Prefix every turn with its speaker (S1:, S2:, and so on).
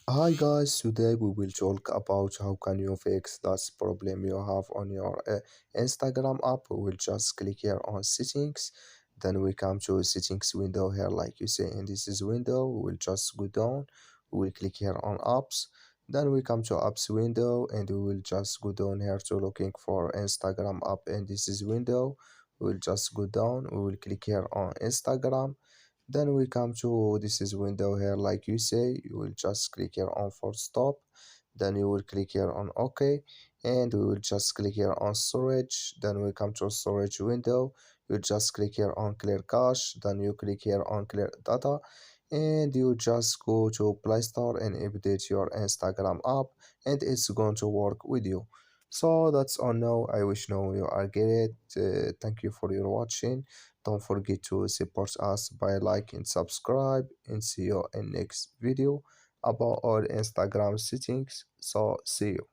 S1: Hi guys, today we will talk about how can you fix that problem you have on your Instagram app. We will just click here on settings, then we come to settings window here like you say in this is window. We will just go down, we will click here on apps, then we come to apps window and we will just go down here to looking for Instagram app and this is window. We will just go down, we will click here on Instagram, then we come to this is window here like you say. You will just click here on for stop, then you will click here on OK, and we will just click here on storage. Then we come to storage window. You just click here on clear cache, then you click here on clear data, and you just go to Play Store and update your Instagram app, and it's going to work with you. So that's all now. I wish now you are get it. Thank you for your watching. Don't forget to support us by like and subscribe, and see you in next video about our Instagram settings. So see you.